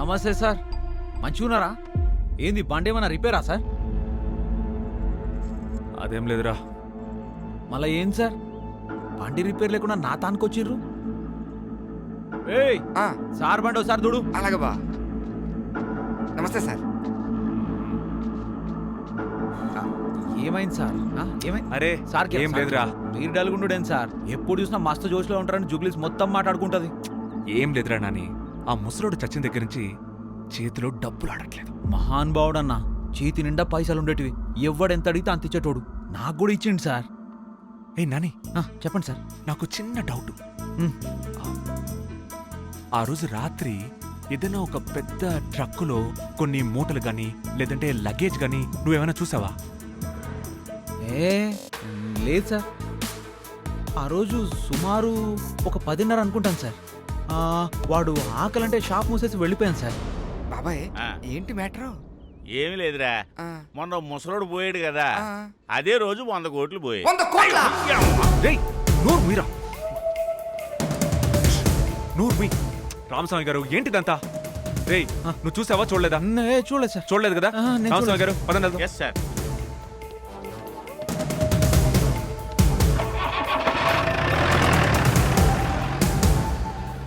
నమస్తే సార్, మంచిగున్నారా? ఏంది బండి ఏమన్నా రిపేరా సార్? అదేం లేదురా. మళ్ళా ఏం సార్, బండి రిపేర్ లేకుండా నా తానుకొచ్చిర్రు? ఏయ్ సార్ బండి ఒకసారి చూడు. అలాగే బా. నమస్తే సార్. ఏమైంది సార్? ఏమైంది? అరే సార్ ఏం లేదురా. మీరు డల్గుండుడేం సార్? ఎప్పుడు చూసినా మస్తు జోష్లో ఉంటారని జూబ్లీస్ మొత్తం మాట్లాడుకుంటది. ఏం లేదురా నాని, ఆ ముసలోడు చచ్చిన దగ్గర నుంచి చేతిలో డబ్బులు ఆడట్లేదు. మహాన్ భావుడన్నా, చేతి నిండా పైసలు ఉండేటివి, ఎవ్వడెంత అడిగితే అంత ఇచ్చేటోడు. నాకు కూడా ఇచ్చిండు సార్. ఏ నాని, చెప్పండి సార్. నాకు చిన్న డౌట్. ఆ రోజు రాత్రి ఏదైనా ఒక పెద్ద ట్రక్కులో కొన్ని మూటలు గాని లేదంటే లగేజ్ గాని నువ్వేమైనా చూసావా? లేదు సార్, ఆ రోజు సుమారు ఒక 10:30 అనుకుంటాను సార్. వాడు ఆకలంటే షాప్ మూసేసి వెళ్ళిపోయాను సార్. బాబాయ్ ఏంటి మ్యాటరు? ఏమి లేదురా, మొన్న ముసలోడు పోయాడు కదా, అదే రోజు 100 కోట్లు పోయాయి. 100 కోట్ల? రేయ్ నూరు మీరా, నూరు మీ రామస్వామి గారు ఏంటిదంతా? రేయ్ నువ్వు చూసావా చూడలేదా? చూడలేదు సార్. చూడలేదు కదా రామస్వామి గారు, పదండి. Yes sir.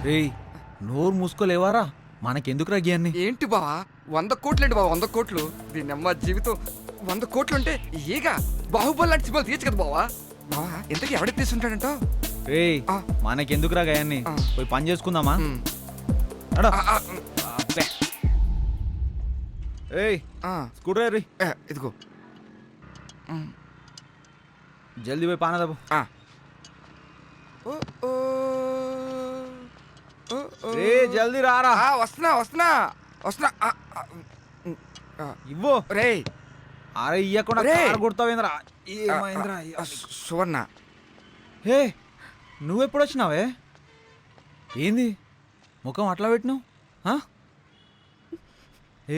రేయ్ నోరు మూసుకోలేవారా? మనకెందుకు రగ్యాన్ని? ఏంటి బావా 100 కోట్లండి బావా, 100 కోట్లు. దీని అమ్మ జీవితం 100 కోట్లు అంటే ఈగా బాహుబలి లాంటి సినిమాలు తీయచ్చు కదా బావా. బావా ఇంతకీ ఎవడ తీసుంటాడంటో? రేయ్ మనకెందుకు రాగాయన్ని, పోయి పని చేసుకుందామా? ఏయ్ స్కూటర్ రీ, ఇదిగో జల్దీ పోయి పానదాబు. రే జల్దీ రారా. వస్తున్నా వస్తున్నా వస్తున్నా. ఇవ్వు. రే అరే ఇయ్యకుండా గుర్తావేంద్రా? ఏమైందిరా? సువర్ణ. హే నువ్వెప్పుడు వచ్చినావే? ఏంది ముఖం అట్లా పెట్టినావు?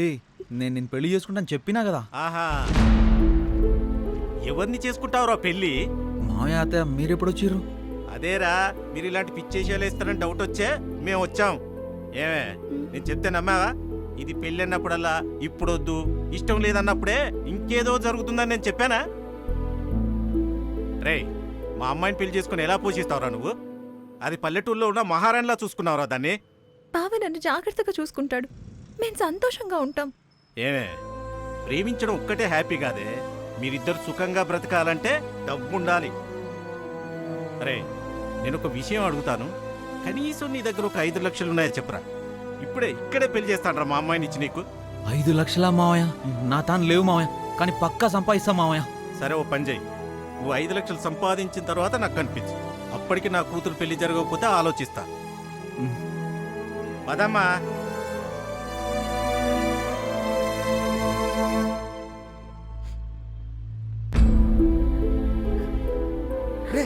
ఏయ్ నేను నిన్ను పెళ్లి చేసుకుంటాను చెప్పినా కదా. ఆహా, ఎవరిని చేసుకుంటావురా పెళ్ళి? మామయ్య అత్తయ్య మీరెప్పుడు వచ్చిర్రు? అదేరా, మీరు ఇలాంటి పిచ్చేసాలు వేస్తారని డౌట్ వచ్చే మేము వచ్చాం. ఏమే నేను చెప్తే నమ్మావా? ఇది పెళ్ళి అన్నప్పుడల్లా ఇప్పుడు వద్దు, ఇష్టం లేదన్నప్పుడే ఇంకేదో జరుగుతుందని నేను చెప్పానా? రే మా అమ్మాయిని పెళ్లి చేసుకుని ఎలా పోషిస్తావురా నువ్వు? అది పల్లెటూరులో ఉన్న మహారాణిలా చూసుకున్నావురా దాన్ని. బావ నన్ను జాగ్రత్తగా చూసుకుంటాడు, మేము సంతోషంగా ఉంటాం. ఏమే ప్రేమించడం ఒక్కటే హ్యాపీ కాదే, మీరిద్దరు సుఖంగా బ్రతకాలంటే డబ్బుండాలి. రే నేను ఒక విషయం అడుగుతాను, కనీసం నీ దగ్గర ఒక 5 లక్షలు ఉన్నాయో చెప్పరా? ఇక్కడే పెళ్లి చేస్తానరా మా అమ్మాయిని ఇచ్చి నీకు. 5 లక్షలా మావయ్య? నా తాను లేవు మావయ్య, కానీ పక్కా సంపాదిస్తా మావయ్య. సరే ఓ పని చేయి, నువ్వు 5 లక్షలు సంపాదించిన తర్వాత నాకు కనిపించు. అప్పటికి నా కూతురు పెళ్లి జరగకపోతే ఆలోచిస్తా. పదమ్మా. రే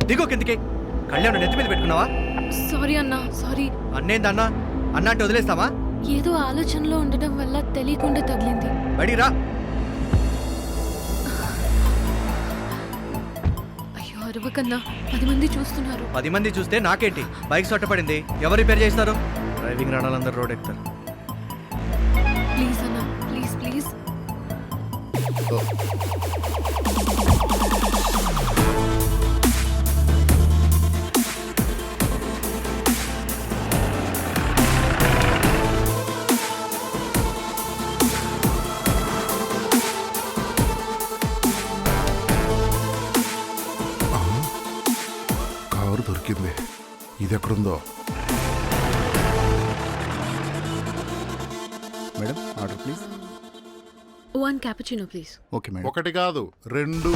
దిగో కిందికి. కళ్యాణ్ నెత్తి మీద పెట్టుకున్నావా? సారీ అన్నా, సారీ. అన్నేందన్నా? అన్న అంటే వదిలేస్తావా? ఏదో ఆలోచనలో ఉండడం వల్ల తెలియకుండా తగిలింది. బయటికి రా. అయ్యో అరవకన్నా, 10 మంది చూస్తున్నారు. 10 మంది చూస్తే నాకేంటి? బైక్ సొట్టపడింది, ఎవరు రిపేర్ చేస్తారు? డ్రైవింగ్ రాడాలందరూ రోడ్ ఎక్కుతారు. ప్లీజ్ అన్నా, ప్లీజ్ ప్లీజ్. కారు దొరికింది, ఇది ఎక్కడుందో? Madam order please. 1 cappuccino please. Okay madam. ఒకటి కాదు 2.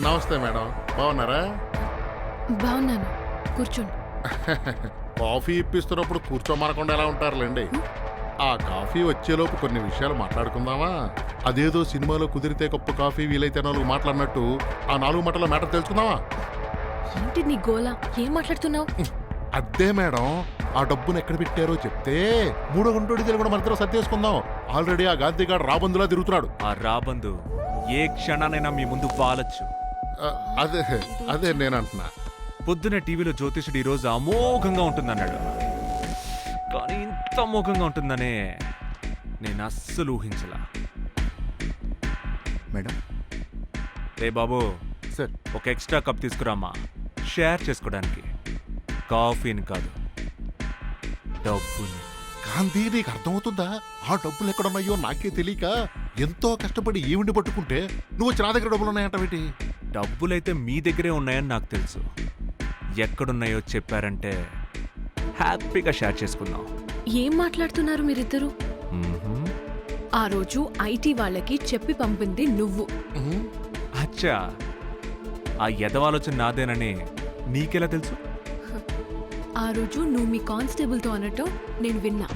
నమస్తే మేడం, బాగున్నారా? బాగున్నాను, కూర్చోండి. కాఫీ ఇప్పిస్తున్నప్పుడు కూర్చోమనకుండా ఎలా ఉంటారులేండి. ఆ కాఫీ వచ్చేలోపు కొన్ని విషయాలు మాట్లాడుకుందామా? అదేదో సినిమాలో కుదిరితే గొప్ప కాఫీ వీలైతే 4 మాట్లాడినట్టు ఆ 4 మాటల మ్యాటర్ తెలుసుకుందామా? ఏంటి నీ గోలా? ఏం మాట్లాడుతున్నావు? అదే మేడం, ఆ డబ్బును ఎక్కడ పెట్టారో చెప్తే మూడో గుంటోడి కూడా మన సర్దేసుకుందాం. ఆల్రెడీ ఆ గాంధీగాడు రాబందులా తిరుగుతున్నాడు. ఆ రాబందు ఏ క్షణానైనా మీ ముందు వాలొచ్చు. అదే అదే నేను అంటున్నా. పొద్దునే టీవీలో జ్యోతిషుడు ఈరోజు అమోఘంగా ఉంటుందన్నాడు, కానీ ఇంత అమోఘంగా ఉంటుందనే నేను అస్సలు ఊహించలా. మేడం రే బాబు, సార్ ఒక ఎక్స్ట్రా కప్ తీసుకురామ్మా, షేర్ చేసుకోవడానికి. కాఫీని కాదు, డబ్బుని. గాంధీ నీకు అర్థమవుతుందా? ఆ డబ్బులు ఎక్కడున్నాయో నాకే తెలియక ఎంతో కష్టపడి ఈవిని పట్టుకుంటే నువ్వు వచ్చి నా దగ్గర డబ్బులు ఉన్నాయంటవేటి? డబ్బులైతే మీ దగ్గరే ఉన్నాయని నాకు తెలుసు. ఎక్కడున్నాయో చెప్పారంటే హ్యాపీగా షేర్ చేసుకుందాం. ఏం మాట్లాడుతున్నారు మీరిద్దరు? మ్మ్హ్మ్. ఆ రోజు ఐటీ వాళ్ళకి చెప్పి పంపింది నువ్వు. అచ్చా, ఆ ఎదవాలోచన నాదేనని నీకెలా తెలుసు? ఆ రోజు నువ్వు మీ కానిస్టేబుల్తో అనటం నేను విన్నా.